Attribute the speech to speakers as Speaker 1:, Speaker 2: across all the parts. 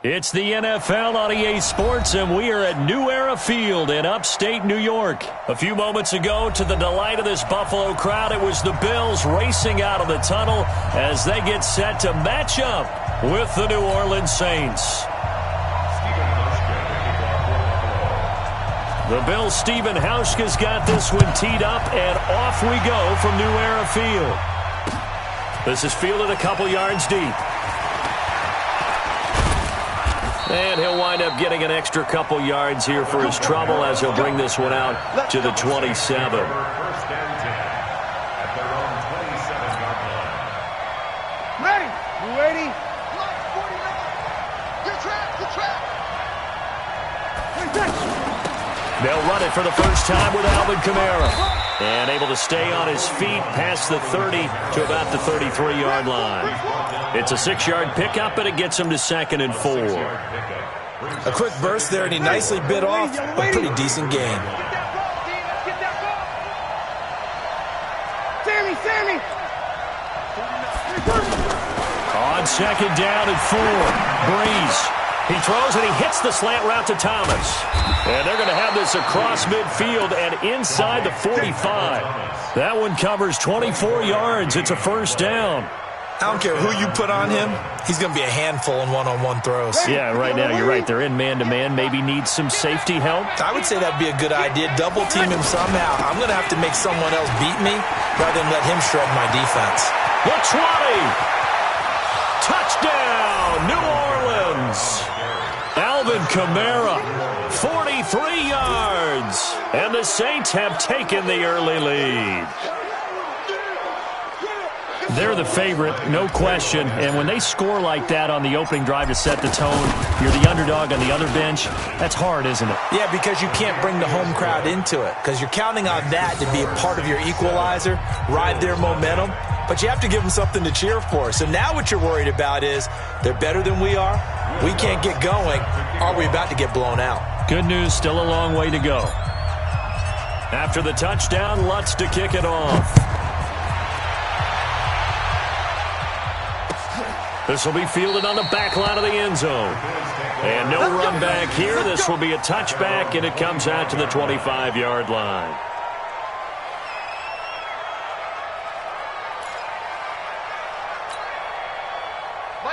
Speaker 1: It's the NFL on EA Sports, and we are at New Era Field in upstate New York. A few moments ago, to the delight of this Buffalo crowd, it was the Bills racing out of the tunnel as they get set to match up with the New Orleans Saints. The Bills' Stephen Hauschka's got this one teed up, and off we go from New Era Field. This is fielded a couple yards deep. And he'll wind up getting an extra couple yards here for his trouble as he'll bring this one out to the 27.
Speaker 2: Ready? You ready? Good track.
Speaker 1: They'll run it for the first time with Alvin Kamara. And able to stay on his feet past the 30 to about the 33-yard line. It's a 6-yard pickup, and it gets him to 2nd and 4.
Speaker 3: A quick burst there, and he nicely bit off a pretty decent gain.
Speaker 2: Sammy!
Speaker 1: On 2nd down and 4, Breeze. He throws and he hits the slant route to Thomas. And they're going to have this across midfield and inside the 45. That one covers 24 yards. It's a first down.
Speaker 3: I don't care who you put on him. He's going to be a handful in one-on-one throws.
Speaker 1: Yeah, right now you're right. They're in man-to-man. Maybe needs some safety help.
Speaker 3: I would say that'd be a good idea. Double team him somehow. I'm going to have to make someone else beat me rather than let him shred my defense.
Speaker 1: The 20. Touchdown, New Orleans. Alvin Kamara, 43 yards. And the Saints have taken the early lead. They're the favorite, no question. And when they score like that on the opening drive to set the tone, you're the underdog on the other bench. That's hard, isn't it?
Speaker 3: Yeah, because you can't bring the home crowd into it. Because you're counting on that to be a part of your equalizer, ride their momentum. But you have to give them something to cheer for. So now what you're worried about is they're better than we are. We can't get going. Are we about to get blown out?
Speaker 1: Good news, still a long way to go. After the touchdown, Lutz to kick it off. This will be fielded on the back line of the end zone. And no run back here. This will be a touchback, and it comes out to the 25-yard line.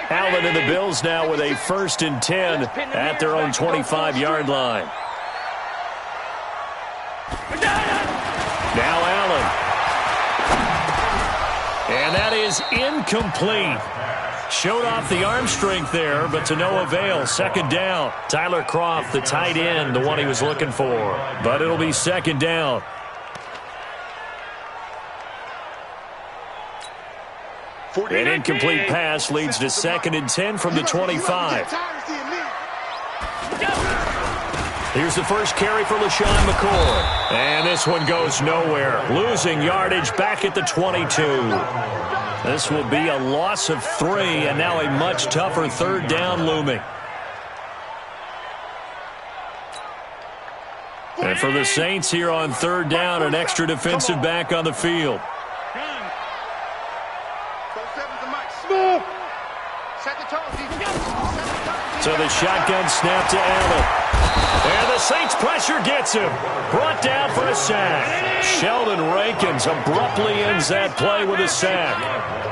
Speaker 1: Allen and the Bills now with a 1st and 10 at their own 25-yard line. Now Allen. And that is incomplete. Showed off the arm strength there, but to no avail. 2nd down. Tyler Kroft, the tight end, the one he was looking for. But it'll be 2nd down. An incomplete pass leads to 2nd and 10 from the 25. Here's the first carry for LaShawn McCoy. And this one goes nowhere. Losing yardage back at the 22. This will be a loss of 3, and now a much tougher 3rd down looming. And for the Saints here on 3rd down, an extra defensive back on the field. So the shotgun snap to Allen. And the Saints pressure gets him. Brought down for a sack. Sheldon Rankins abruptly ends that play with a sack.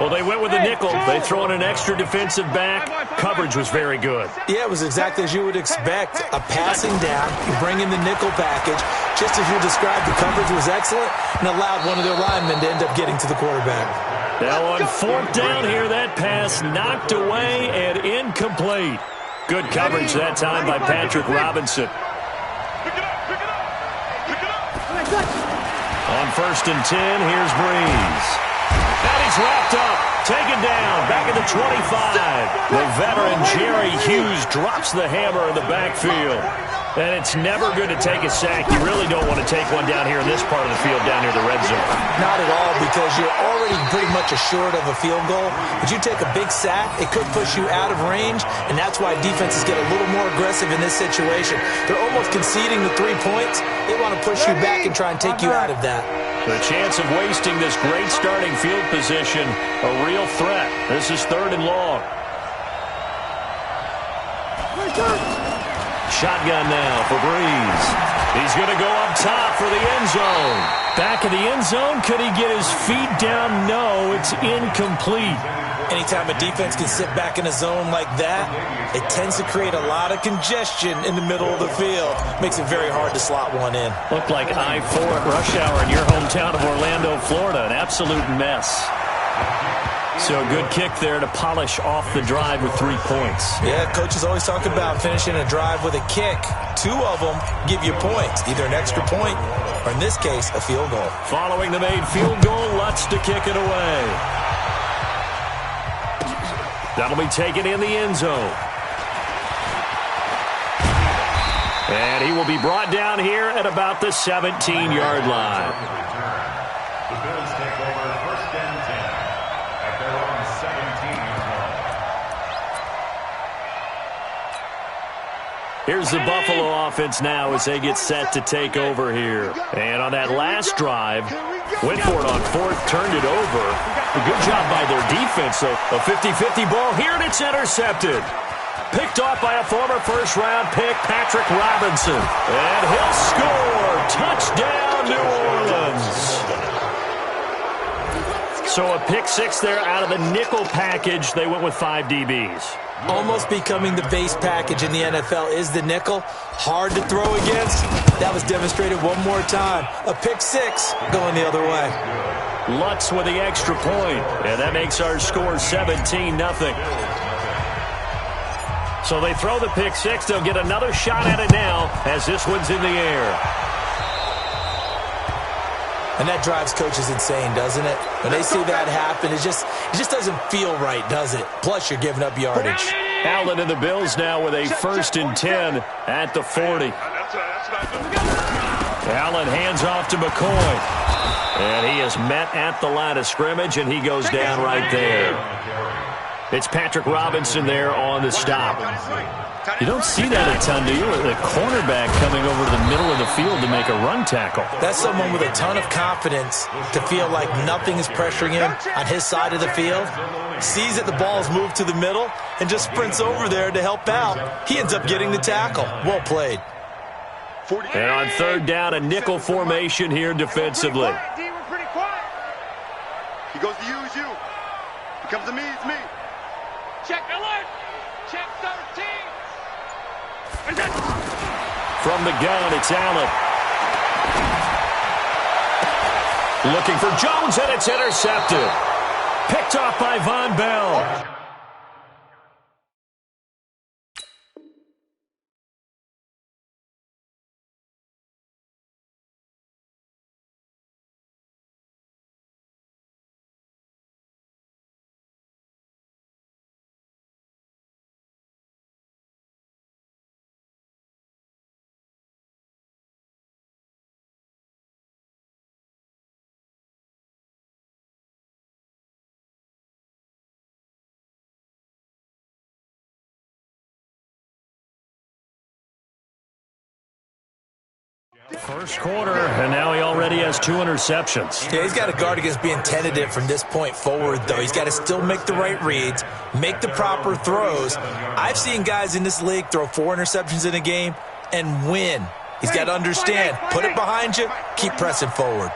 Speaker 1: Well, they went with the nickel. They throw in an extra defensive back. Coverage was very good.
Speaker 3: Yeah, it was exactly as you would expect. A passing down, you bring in the nickel package. Just as you described, the coverage was excellent and allowed one of their linemen to end up getting to the quarterback.
Speaker 1: Now on 4th down here, that pass knocked away and incomplete. Good coverage that time by Patrick Robinson. On 1st and 10, here's Breeze. And he's wrapped up, taken down, back at the 25. The veteran Jerry Hughes drops the hammer in the backfield. And it's never good to take a sack. You really don't want to take one down here in this part of the field, down near the red zone.
Speaker 3: Not at all, because you're already pretty much assured of a field goal. But you take a big sack, it could push you out of range, and that's why defenses get a little more aggressive in this situation. They're almost conceding the 3 points. They want to push you back and try and take you out of that.
Speaker 1: The chance of wasting this great starting field position, a real threat. This is 3rd and long. Shotgun now for Breeze. He's going to go up top for the end zone. Back in the end zone. Could he get his feet down? No, it's incomplete.
Speaker 3: Anytime a defense can sit back in a zone like that, it tends to create a lot of congestion in the middle of the field. Makes it very hard to slot one in.
Speaker 1: Looked like I-4 at rush hour in your hometown of Orlando, Florida. An absolute mess. So a good kick there to polish off the drive with 3 points.
Speaker 3: Yeah, coaches always talk about finishing a drive with a kick. 2 of them give you points, either an extra point or, in this case, a field goal.
Speaker 1: Following the made field goal, Lutz to kick it away. That'll be taken in the end zone. And he will be brought down here at about the 17-yard line.
Speaker 4: The Bills take over 1st and 10 at their own 17-yard line.
Speaker 1: Here's the Buffalo offense now as they get set to take over here. And on that last drive, went for it on 4th, turned it over. A good job by their defense, though. A 50-50 ball here, and it's intercepted. Picked off by a former first-round pick, Patrick Robinson. And he'll score. Touchdown, New Orleans. So a pick 6 there out of the nickel package. They went with 5 DBs.
Speaker 3: Almost becoming the base package in the NFL is the nickel. Hard to throw against. That was demonstrated one more time. A pick 6 going the other way.
Speaker 1: Lutz with the extra point, and that makes our score 17-0. So they throw the pick 6. They'll get another shot at it now as this one's in the air.
Speaker 3: And that drives coaches insane, doesn't it? When they see that happen, it just doesn't feel right, does it? Plus, you're giving up yardage.
Speaker 1: Allen and the Bills now with a 1st and 10 at the 40. Allen hands off to McCoy. And he is met at the line of scrimmage, and he goes down right there. It's Patrick Robinson there on the stop. You don't see that a ton, do you? The cornerback coming over to the middle of the field to make a run tackle.
Speaker 3: That's someone with a ton of confidence to feel like nothing is pressuring him on his side of the field. Sees that the ball's moved to the middle and just sprints over there to help out. He ends up getting the tackle. Well played.
Speaker 1: And on 3rd down, a nickel formation here defensively.
Speaker 2: He goes to use you. He comes to me, it's me. Check alert. Check 13.
Speaker 1: From the gun, it's Allen. Looking for Jones, and it's intercepted. Picked off by Von Bell. First quarter, and now he already has 2 interceptions.
Speaker 3: Yeah, he's got to guard against being tentative from this point forward, though. He's got to still make the right reads, make the proper throws. I've seen guys in this league throw 4 interceptions in a game and win. He's got to understand, put it behind you, keep pressing forward.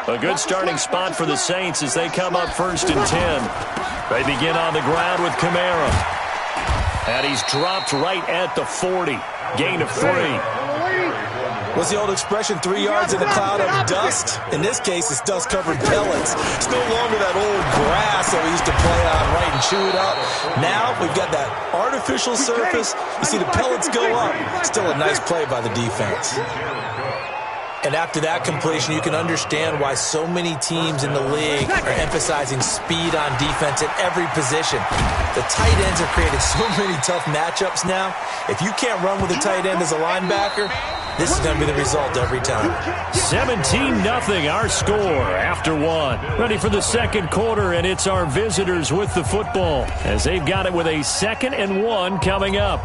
Speaker 1: A good starting spot for the Saints as they come up 1st and 10. They begin on the ground with Kamara. And he's dropped right at the 40. Gain of 3.
Speaker 3: What's the old expression, 3 yards in a cloud of dust? In this case, it's dust-covered pellets. It's no longer that old grass that we used to play on, right, and chew it up. Now we've got that artificial surface. You see the pellets go up. Still a nice play by the defense. And after that completion, you can understand why so many teams in the league are emphasizing speed on defense at every position. The tight ends have created so many tough matchups now. If you can't run with a tight end as a linebacker, this is going to be the result every time.
Speaker 1: 17-0 our score after 1. Ready for the second quarter, and it's our visitors with the football as they've got it with a 2nd and 1 coming up.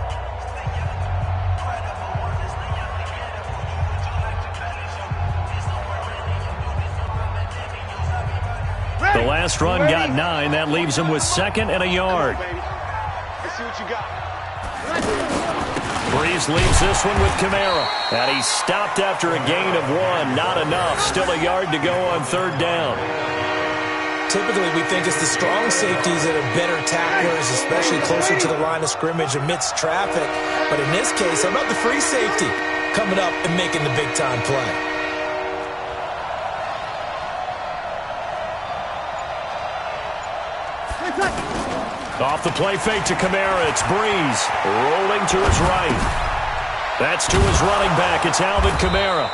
Speaker 1: The last run got 9. That leaves him with 2nd and a yard.
Speaker 2: Let's see what you got.
Speaker 1: Breeze leaves this one with Kamara. And he stopped after a gain of 1. Not enough. Still a yard to go on 3rd down.
Speaker 3: Typically, we think it's the strong safeties that are better tacklers, especially closer to the line of scrimmage amidst traffic. But in this case, how about the free safety coming up and making the big-time play?
Speaker 1: Off the play fake to Kamara. It's Breeze rolling to his right. That's to his running back. It's Alvin Kamara.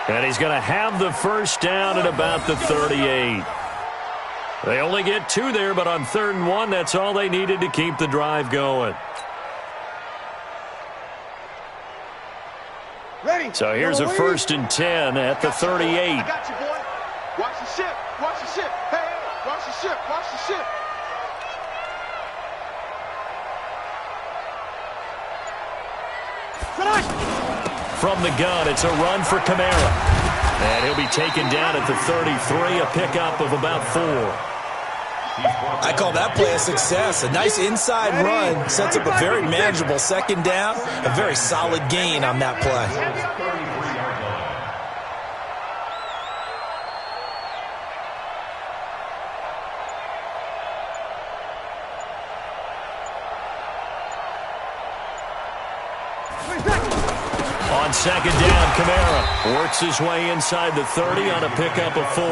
Speaker 1: And he's going to have the 1st down at about the 38. They only get 2 there, but on 3rd and 1, that's all they needed to keep the drive going.
Speaker 2: Ready.
Speaker 1: So here's a 1st and 10 at the 38.
Speaker 2: I got you, boy. Watch the ship. Watch the ship. Hey, watch the ship. Watch the ship.
Speaker 1: From the gun, it's a run for Kamara. And he'll be taken down at the 33, a pickup of about 4.
Speaker 3: I call that play a success. A nice inside run sets up a very manageable 2nd down. A very solid gain on that play.
Speaker 1: On 2nd down, Kamara works his way inside the 30 on a pickup of 4.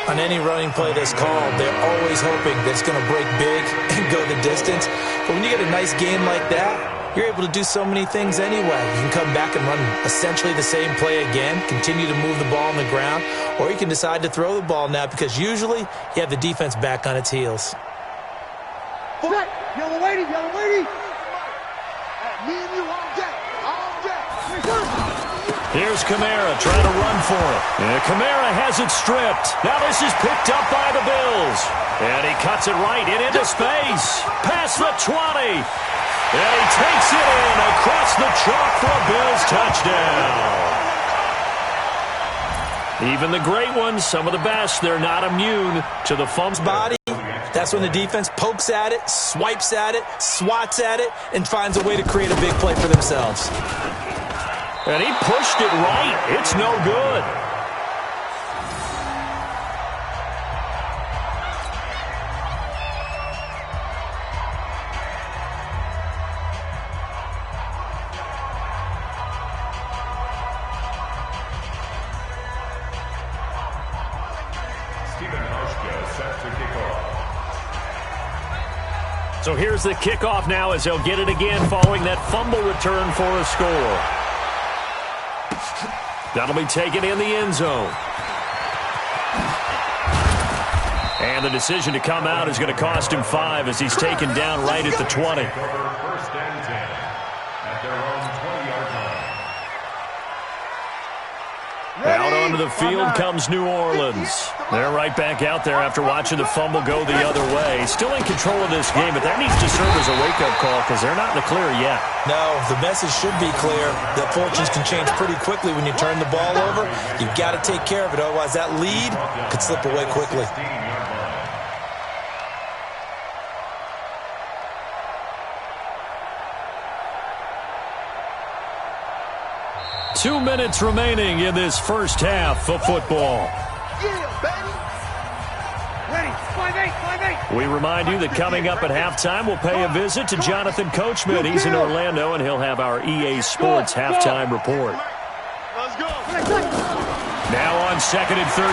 Speaker 3: On any running play that's called, they're always hoping that it's going to break big and go the distance. But when you get a nice game like that, you're able to do so many things anyway. You can come back and run essentially the same play again, continue to move the ball on the ground, or you can decide to throw the ball now because usually you have the defense back on its heels.
Speaker 2: Yellow lady, yellow lady. Me and you all day.
Speaker 1: Here's Kamara trying to run for it. And Kamara has it stripped. Now this is picked up by the Bills. And he cuts it right into space. Past the 20. And he takes it in across the chalk for a Bills touchdown. Even the great ones, some of the best, they're not immune to the fumble.
Speaker 3: Body. That's when the defense pokes at it, swipes at it, swats at it, and finds a way to create a big play for themselves.
Speaker 1: And he pushed it right. It's no good. So here's the kickoff now as they'll get it again following that fumble return for a score. That'll be taken in the end zone. And the decision to come out is going to cost him 5 as he's taken down right at the 20.
Speaker 4: 1st and 10 at their own 20-yard line.
Speaker 1: Out onto the field comes New Orleans. They're right back out there after watching the fumble go the other way. Still in control of this game, but that needs to serve as a wake-up call because they're not in the clear yet.
Speaker 3: No, the message should be clear that fortunes can change pretty quickly when you turn the ball over. You've got to take care of it, otherwise that lead could slip away quickly.
Speaker 1: 2 minutes remaining in this first half of football. We remind you that coming up at halftime, we'll pay a visit to Jonathan Coachman. He's in Orlando, and he'll have our EA Sports halftime report.
Speaker 2: Let's go.
Speaker 1: Now on 2nd and 13.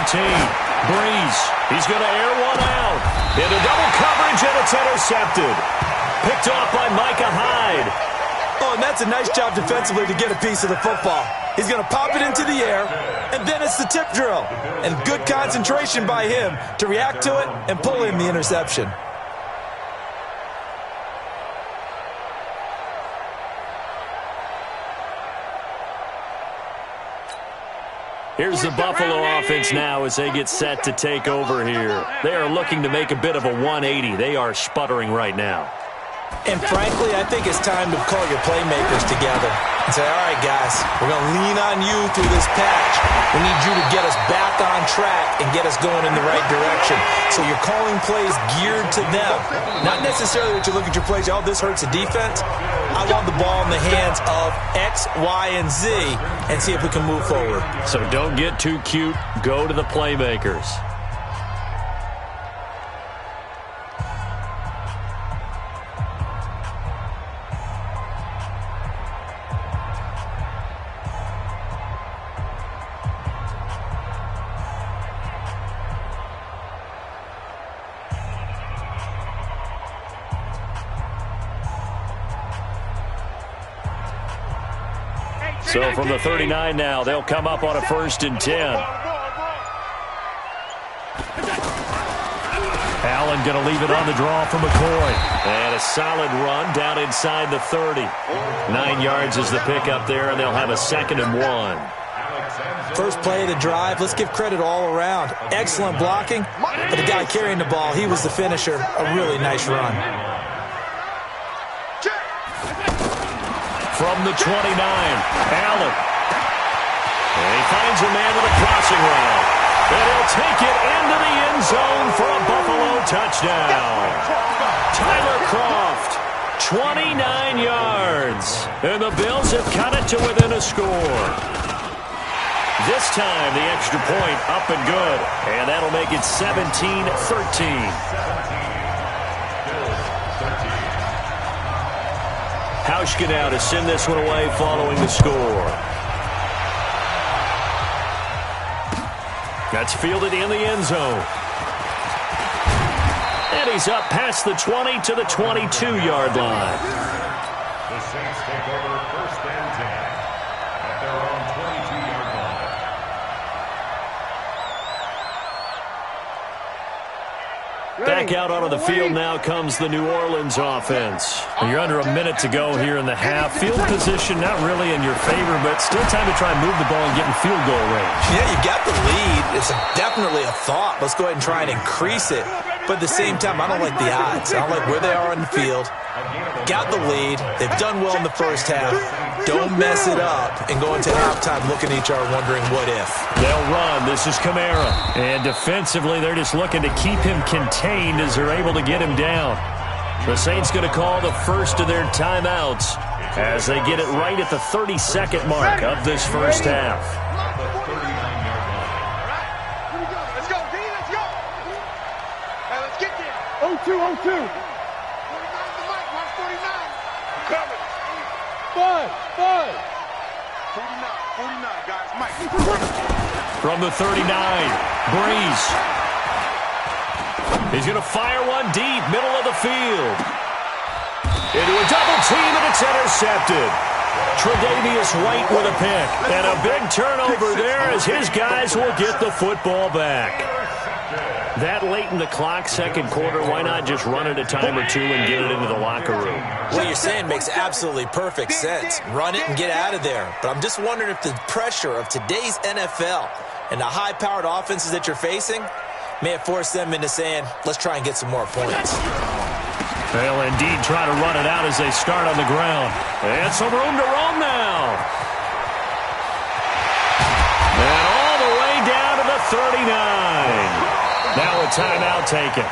Speaker 1: Breeze. He's going to air one out. Into double coverage, and it's intercepted. Picked off by Micah Hyde.
Speaker 3: Oh, and that's a nice job defensively to get a piece of the football. He's going to pop it into the air, and then it's the tip drill. And good concentration by him to react to it and pull in the interception.
Speaker 1: Here's the Buffalo offense now as they get set to take over here. They are looking to make a bit of a 180. They are sputtering right now.
Speaker 3: And frankly, I think it's time to call your playmakers together and say, all right, guys, we're going to lean on you through this patch. We need you to get us back on track and get us going in the right direction. So you're calling plays geared to them. Not necessarily that you look at your plays, oh, this hurts the defense. I want the ball in the hands of X, Y, and Z and see if we can move forward.
Speaker 1: So don't get too cute. Go to the playmakers. So from the 39 now, they'll come up on a 1st and 10. Allen going to leave it on the draw for McCoy. And a solid run down inside the 30. 9 yards is the pickup there, and they'll have a 2nd and 1.
Speaker 3: First play of the drive, let's give credit all around. Excellent blocking, but the guy carrying the ball, he was the finisher. A really nice run.
Speaker 1: From the 29, Allen. And he finds a man with a crossing route. And he'll take it into the end zone for a Buffalo touchdown. Tyler Kroft, 29 yards. And the Bills have cut it to within a score. This time, the extra point up and good. And that'll make it 17-13. Hauschka now to send this one away following the score. That's fielded in the end zone. And he's up past the 20 to the 22-yard line.
Speaker 4: The Saints take over 1st and 10 at their own 22-yard line.
Speaker 1: Back out onto the field now comes the New Orleans offense. You're under a minute to go here in the half. Field position not really in your favor, but still time to try and move the ball and get in field goal range.
Speaker 3: Yeah, you got the lead. It's definitely a thought. Let's go ahead and try and increase it. But at the same time, I don't like the odds. I don't like where they are on the field. Got the lead. They've done well in the first half. Don't mess it up and go into halftime looking at each other wondering what if.
Speaker 1: They'll run. This is Kamara. And defensively, they're just looking to keep him contained as they're able to get him down. The Saints going to call the first of their timeouts as they get it right at the 32nd mark of this first half.
Speaker 2: Let's go, D, let's go. Hey, let's get there. 0-2, 0-2. 49, guys. Mike.
Speaker 1: From the 39, Breeze. He's going to fire one deep, middle of the field. Into a double team, and it's intercepted. Tre'Davious White with a pick. And a big turnover there as his guys will get the football back. That late in the clock, second quarter, why not just run it a time or two and get it into the locker room?
Speaker 3: What you're saying makes absolutely perfect sense. Run it and get out of there. But I'm just wondering if the pressure of today's NFL and the high-powered offenses that you're facing may have forced them into saying, let's try and get some more points.
Speaker 1: They'll indeed try to run it out as they start on the ground. And some room to roam now. And all the way down to the 39. Now a timeout taken.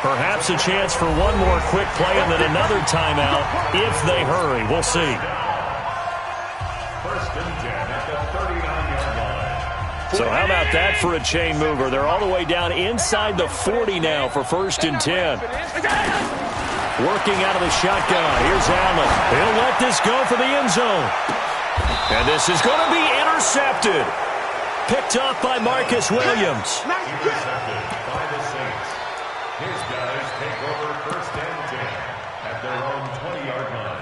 Speaker 1: Perhaps a chance for one more quick play and then another timeout if they hurry. We'll see.
Speaker 4: 1st and 10 at the 39-yard line.
Speaker 1: So how about that for a chain mover? They're all the way down inside the 40 now for 1st and 10. Working out of the shotgun. Here's Allen. He'll let this go for the end zone. And this is going to be intercepted. Picked off by Marcus Williams.
Speaker 4: Intercepted by the Saints. His guys take over 1st and 10 at their own 20-yard line.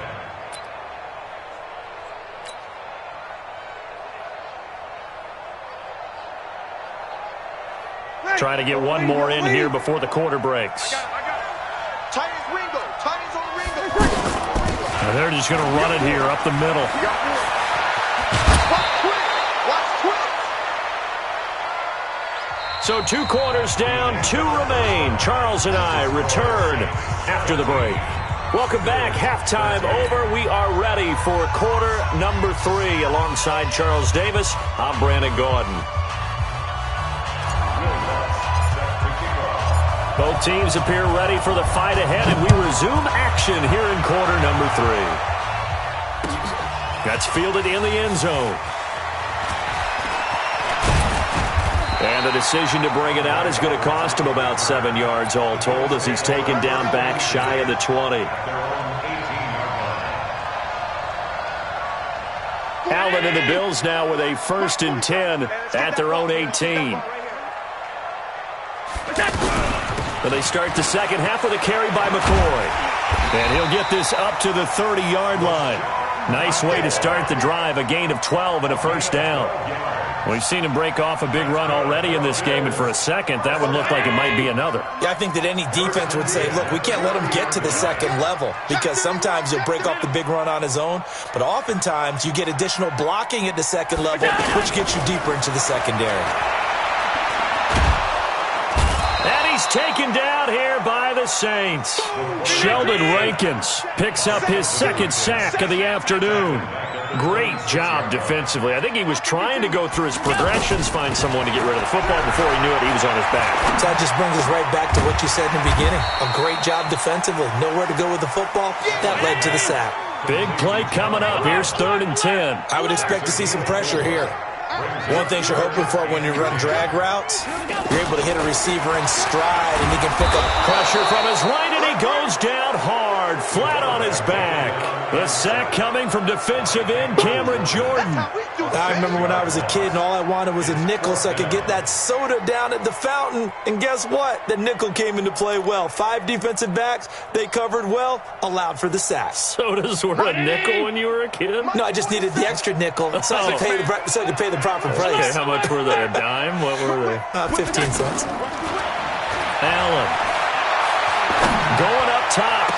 Speaker 1: Trying to get one more in here before the quarter breaks.
Speaker 2: I got it. Titans Ringo. Titans on Ringo.
Speaker 1: And they're just going to run it here up the middle. So 2 quarters down, 2 remain. Charles and I return after the break. Welcome back. Halftime over. We are ready for quarter number 3. Alongside Charles Davis, I'm Brandon Gordon. Both teams appear ready for the fight ahead, and we resume action here in quarter number 3. That's fielded in the end zone. And the decision to bring it out is going to cost him about 7 yards all told as he's taken down back shy of the 20. Allen and the Bills now with a 1st and 10 at their own 18. And they start the second half with a carry by McCoy. And he'll get this up to the 30-yard line. Nice way to start the drive, a gain of 12 and a 1st down. We've seen him break off a big run already in this game, and for a second, that would look like it might be another.
Speaker 3: Yeah, I think that any defense would say, look, we can't let him get to the second level because sometimes he'll break off the big run on his own, but oftentimes you get additional blocking at the second level, which gets you deeper into the secondary.
Speaker 1: And he's taken down here by the Saints. Sheldon Rankins picks up his 2nd sack of the afternoon. Great job defensively. I think he was trying to go through his progressions, find someone to get rid of the football. Before he knew it, he was on his back.
Speaker 3: So that just brings us right back to what you said in the beginning. A great job defensively. Nowhere to go with the football. That led to the sack.
Speaker 1: Big play coming up. Here's 3rd and 10.
Speaker 3: I would expect to see some pressure here. One thing you're hoping for when you run drag routes, you're able to hit a receiver in stride, and he can pick up
Speaker 1: pressure from his right, and he goes down hard, flat on his back. The sack coming from defensive end Cameron Jordan.
Speaker 3: I remember when I was a kid, and all I wanted was a nickel so I could get that soda down at the fountain. And guess what? The nickel came into play well. 5 defensive backs, they covered well, allowed for the sack.
Speaker 1: Sodas were a nickel when you were a kid?
Speaker 3: No, I just needed the extra nickel so I could pay the proper price.
Speaker 1: Okay, how much were they? A dime? What were they?
Speaker 3: 15 cents.
Speaker 1: Allen going up top.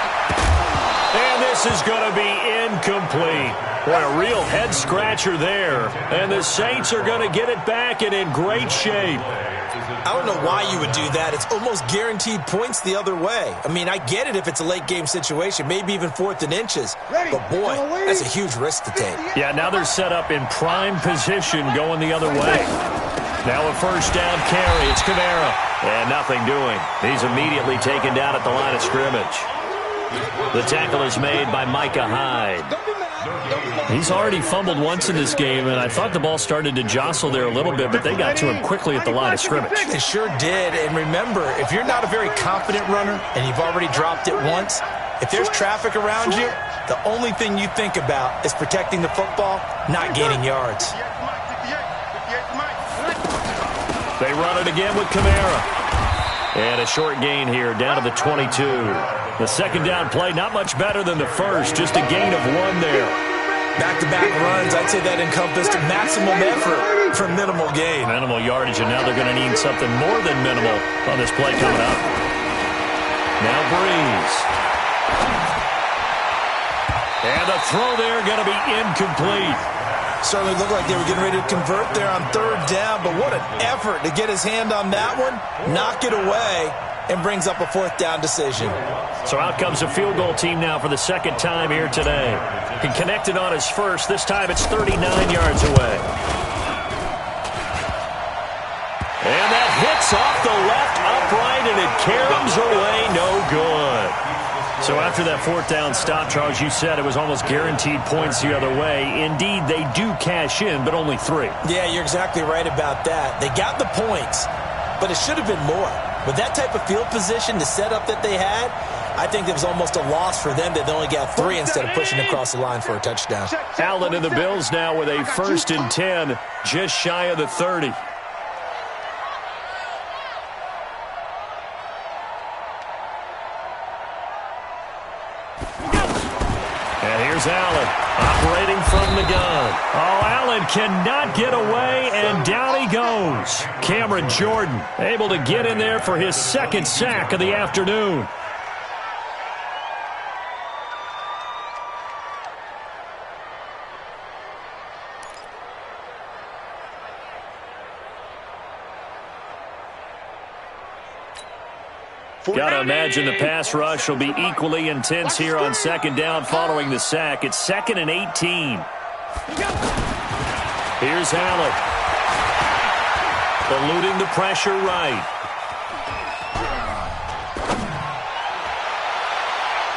Speaker 1: And this is going to be incomplete. Boy, a real head-scratcher there. And the Saints are going to get it back and in great shape.
Speaker 3: I don't know why you would do that. It's almost guaranteed points the other way. I mean, I get it if it's a late-game situation, maybe even 4th and inches. But, boy, that's a huge risk to take.
Speaker 1: Yeah, now they're set up in prime position going the other way. Now a 1st down carry. It's Kamara. And nothing doing. He's immediately taken down at the line of scrimmage. The tackle is made by Micah Hyde. He's already fumbled once in this game, and I thought the ball started to jostle there a little bit, but they got to him quickly at the line of scrimmage.
Speaker 3: They sure did. And remember, if you're not a very confident runner and you've already dropped it once, if there's traffic around you, the only thing you think about is protecting the football, not gaining yards.
Speaker 1: They run it again with Kamara. And a short gain here down to the 22. The 2nd down play, not much better than the first, just a gain of 1 there.
Speaker 3: Back-to-back runs, I'd say that encompassed maximum effort for minimal gain.
Speaker 1: Minimal yardage, and now they're going to need something more than minimal on this play coming up. Now Breeze. And the throw there going to be incomplete.
Speaker 3: Certainly looked like they were getting ready to convert there on 3rd down, but what an effort to get his hand on that one, knock it away, and brings up a 4th down decision.
Speaker 1: So out comes a field goal team now for the 2nd time here today. He connected on his first. This time it's 39 yards away. And that hits off the left upright, and it caroms away no good. So after that 4th down stop, Charles, you said it was almost guaranteed points the other way. Indeed, they do cash in, but only 3.
Speaker 3: Yeah, you're exactly right about that. They got the points, but it should have been more. With that type of field position, the setup that they had, I think it was almost a loss for them that they only got 3 instead of pushing across the line for a touchdown.
Speaker 1: Allen and the Bills now with a 1st and 10, just shy of the 30. And here's Allen operating from the gun. Oh, Allen cannot get away, and down he goes. Cameron Jordan able to get in there for his 2nd sack of the afternoon. Got to imagine the pass rush will be equally intense here on second down following the sack. It's 2nd and 18. Here's Allen. Eluding the pressure right.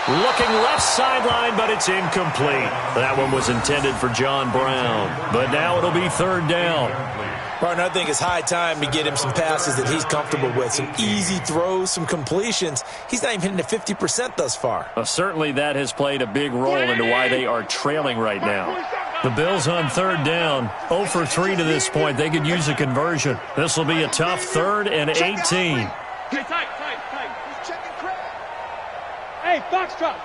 Speaker 1: Looking left sideline, but it's incomplete. That one was intended for John Brown. But now it'll be 3rd down.
Speaker 3: Martin, I think it's high time to get him some passes that he's comfortable with. Some easy throws, some completions. He's not even hitting the 50% thus far.
Speaker 1: Well, certainly that has played a big role into why they are trailing right now. The Bills on 3rd down. 0 for 3 to this point. They could use a conversion. This will be a tough 3rd and 18.
Speaker 5: Hey, tight. Hey, foxtrot.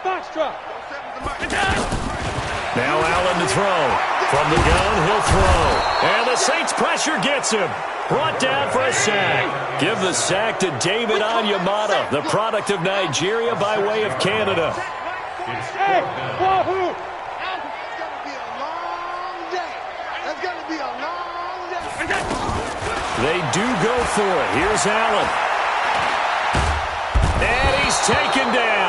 Speaker 1: Now Allen to throw. From the gun, he'll throw. And the Saints pressure gets him. Brought down for a sack. Give the sack to David Onyemata, the product of Nigeria by way of Canada.
Speaker 5: Hey, wahoo!
Speaker 2: It's going to be a long day.
Speaker 1: They do go for it. Here's Allen. And he's taken down.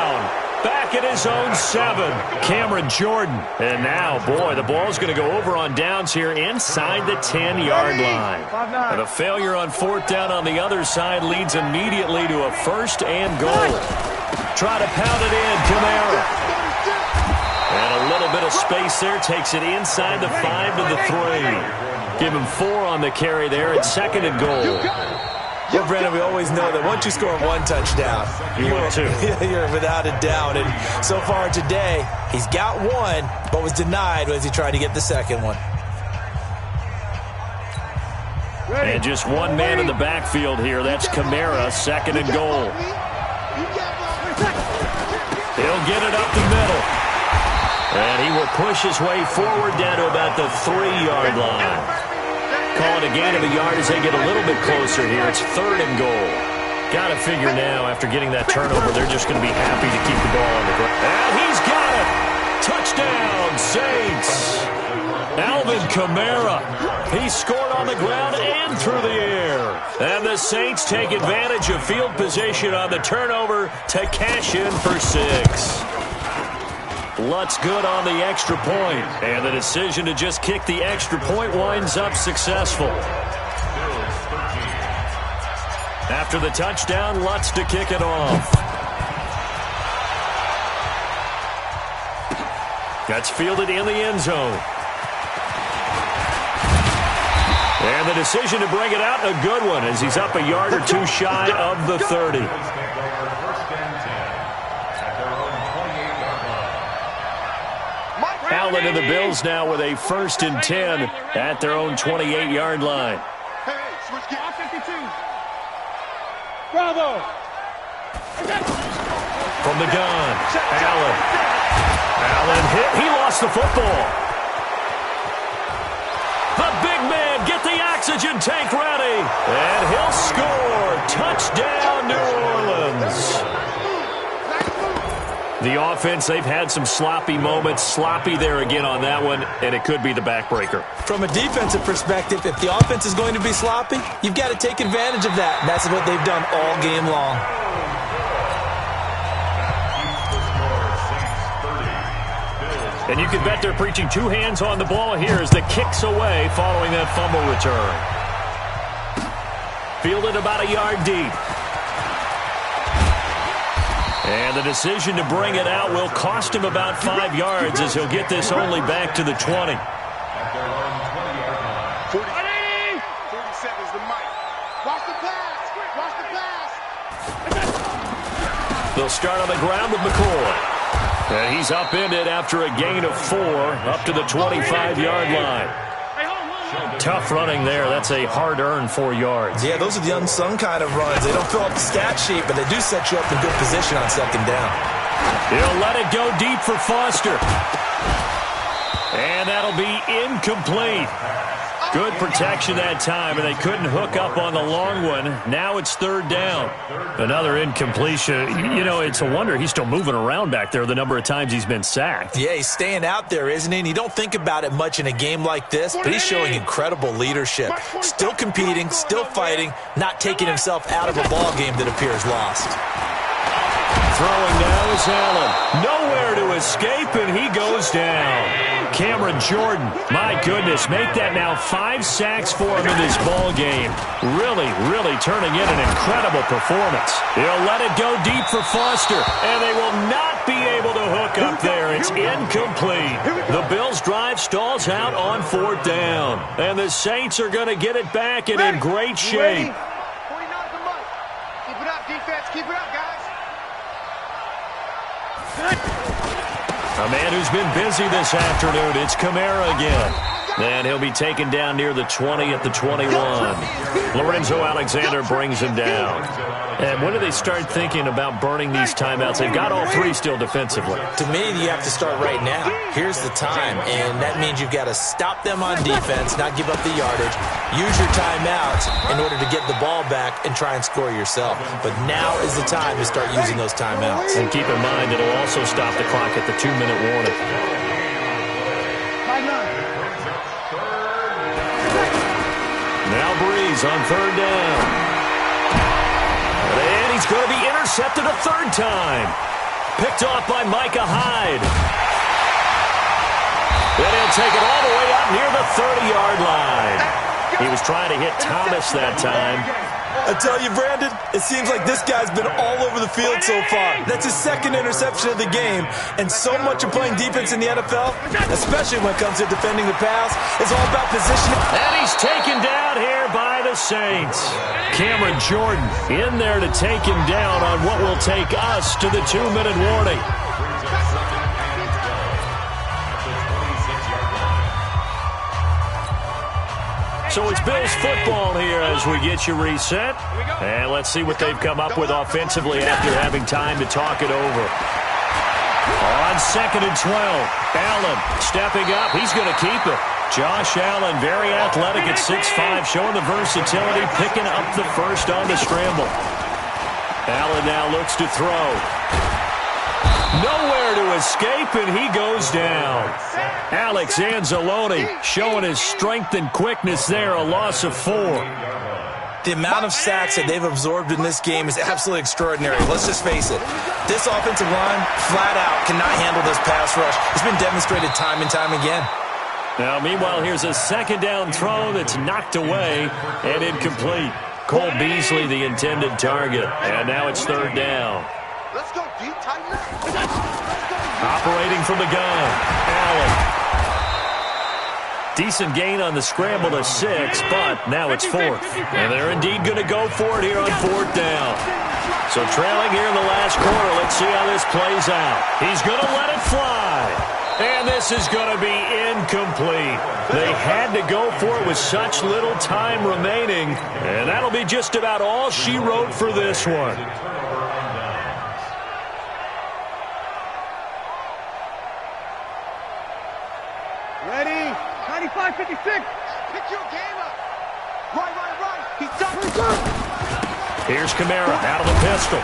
Speaker 1: Back at his own 7. Cameron Jordan. And now, boy, the ball's going to go over on downs here inside the 10-yard line. And a failure on 4th down on the other side leads immediately to a 1st and goal. Try to pound it in. Kamara. And a little bit of space there. Takes it inside the 5 to the 3. Give him 4 on the carry there. It's 2nd and goal.
Speaker 3: Well, Brandon, we always know that once you score 1 touchdown, you're without a doubt. And so far today, he's got 1, but was denied as he tried to get the 2nd one.
Speaker 1: And just one man in the backfield here. That's Kamara, 2nd and goal. He'll get it up the middle. And he will push his way forward down to about the 3-yard line. Call it a gain of a yard as they get a little bit closer here. It's 3rd and goal. Got to figure now, after getting that turnover, they're just going to be happy to keep the ball on the ground. And he's got it. Touchdown, Saints. Alvin Kamara. He scored on the ground and through the air. And the Saints take advantage of field position on the turnover to cash in for 6. Lutz good on the extra point, and the decision to just kick the extra point winds up successful. After the touchdown, Lutz to kick it off. That's fielded in the end zone. And the decision to bring it out, a good one, as he's up a yard or 2 shy of the 30. Allen and the Bills now with a 1st and 10 at their own 28-yard line.
Speaker 2: Hey, switch gears.
Speaker 5: 52. Bravo.
Speaker 1: From the gun, Allen. Allen hit. He lost the football. The big man, get the oxygen tank ready. And he'll score. Touchdown, New Orleans. The offense, they've had some sloppy moments. Sloppy there again on that one, and it could be the backbreaker.
Speaker 3: From a defensive perspective, if the offense is going to be sloppy, you've got to take advantage of that. And that's what they've done all game long.
Speaker 1: And you can bet they're preaching 2 hands on the ball here as the kick's away following that fumble return. Fielded about a yard deep. And the decision to bring it out will cost him about 5 yards as he'll get this only back to the 20.
Speaker 2: 47 is the mic. Watch the pass. Watch the pass.
Speaker 1: They'll start on the ground with McCoy. And he's upended after a gain of 4 up to the 25-yard line. Tough running there. That's a hard-earned 4 yards.
Speaker 3: Yeah, those are the unsung kind of runs. They don't fill up the stat sheet, but they do set you up in good position on 2nd down.
Speaker 1: He'll let it go deep for Foster. And that'll be incomplete. Good protection that time, and they couldn't hook up on the long one. Now it's 3rd down. Another incompletion. You know, it's a wonder he's still moving around back there the number of times he's been sacked.
Speaker 3: Yeah, he's staying out there, isn't he? And you don't think about it much in a game like this, but he's showing incredible leadership. Still competing, still fighting, not taking himself out of a ball game that appears lost.
Speaker 1: Throwing now is Allen. Nowhere to escape, and he goes down. Cameron Jordan, my goodness, make that now 5 sacks for him in this ball game. Really, really turning in an incredible performance. He'll let it go deep for Foster, and they will not be able to hook up there. It's incomplete. The Bills' drive stalls out on 4th down, and the Saints are going to get it back and in great shape.
Speaker 2: 49 a month. Keep it up, defense. Keep it up, guys.
Speaker 1: A man who's been busy this afternoon, it's Kamara again. And he'll be taken down near the 20 at the 21. Lorenzo Alexander brings him down. And when do they start thinking about burning these timeouts? They've got all 3 still defensively.
Speaker 3: To me, you have to start right now. Here's the time, and that means you've got to stop them on defense, not give up the yardage, use your timeouts in order to get the ball back and try and score yourself. But now is the time to start using those timeouts.
Speaker 1: And keep in mind, it'll also stop the clock at the 2-minute warning. Now Breeze on 3rd down. And he's going to be intercepted a 3rd time. Picked off by Micah Hyde. And he'll take it all the way up near the 30-yard line. He was trying to hit Thomas that time.
Speaker 3: I tell you, Brandon, it seems like this guy's been all over the field so far. That's his 2nd interception of the game. And so much of playing defense in the NFL, especially when it comes to defending the pass, is all about positioning.
Speaker 1: And he's taken down here by the Saints. Cameron Jordan in there to take him down on what will take us to the 2-minute warning. So it's Bills football here as we get you reset. And let's see what they've come up with offensively after having time to talk it over. On 2nd and 12, Allen stepping up. He's going to keep it. Josh Allen, very athletic at 6'5", showing the versatility, picking up the first on the scramble. Allen now looks to throw. Nowhere to escape, and he goes down. Alex Anzalone showing his strength and quickness there, a loss of 4.
Speaker 3: The amount of sacks that they've absorbed in this game is absolutely extraordinary. Let's just face it. This offensive line, flat out, cannot handle this pass rush. It's been demonstrated time and time again.
Speaker 1: Now, meanwhile, here's a 2nd down throw that's knocked away and incomplete. Cole Beasley, the intended target. And now it's 3rd down.
Speaker 2: Let's go deep, tighten up.
Speaker 1: Operating from the gun, Allen. Decent gain on the scramble to 6, but now it's 4th. And they're indeed going to go for it here on 4th down. So trailing here in the last quarter, let's see how this plays out. He's going to let it fly. And this is going to be incomplete. They had to go for it with such little time remaining. And that'll be just about all she wrote for this one.
Speaker 5: Ready? 95-56.
Speaker 2: Pick your game up. Right. He's done.
Speaker 1: Here's Kamara out of the pistol.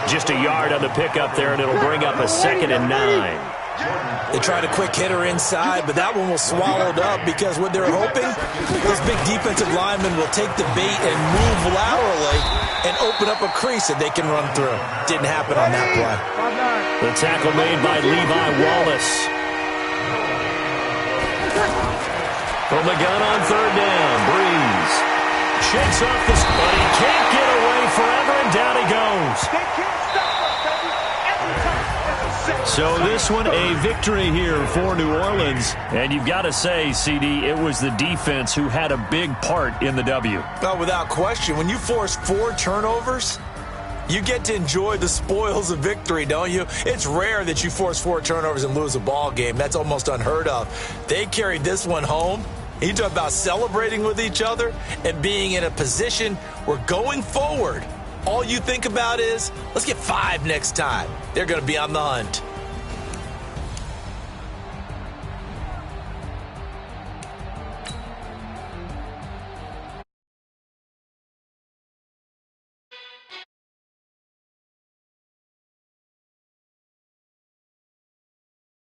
Speaker 1: Just a yard on the pickup there, and it'll bring up a 2nd and 9.
Speaker 3: They tried a quick hitter inside, but that one was swallowed up because what they're hoping, this big defensive lineman will take the bait and move laterally and open up a crease that they can run through. Didn't happen on that play.
Speaker 1: The tackle made by Levi Wallace. From the gun on 3rd down, Breeze shakes off the but he can't get away forever, and down he goes. So this one, a victory here for New Orleans. And you've got to say, CD, it was the defense who had a big part in the W.
Speaker 3: Well, without question, when you force 4 turnovers, you get to enjoy the spoils of victory, don't you? It's rare that you force 4 turnovers and lose a ball game. That's almost unheard of. They carried this one home. You talk about celebrating with each other and being in a position where going forward, all you think about is, let's get 5 next time. They're going to be on the hunt.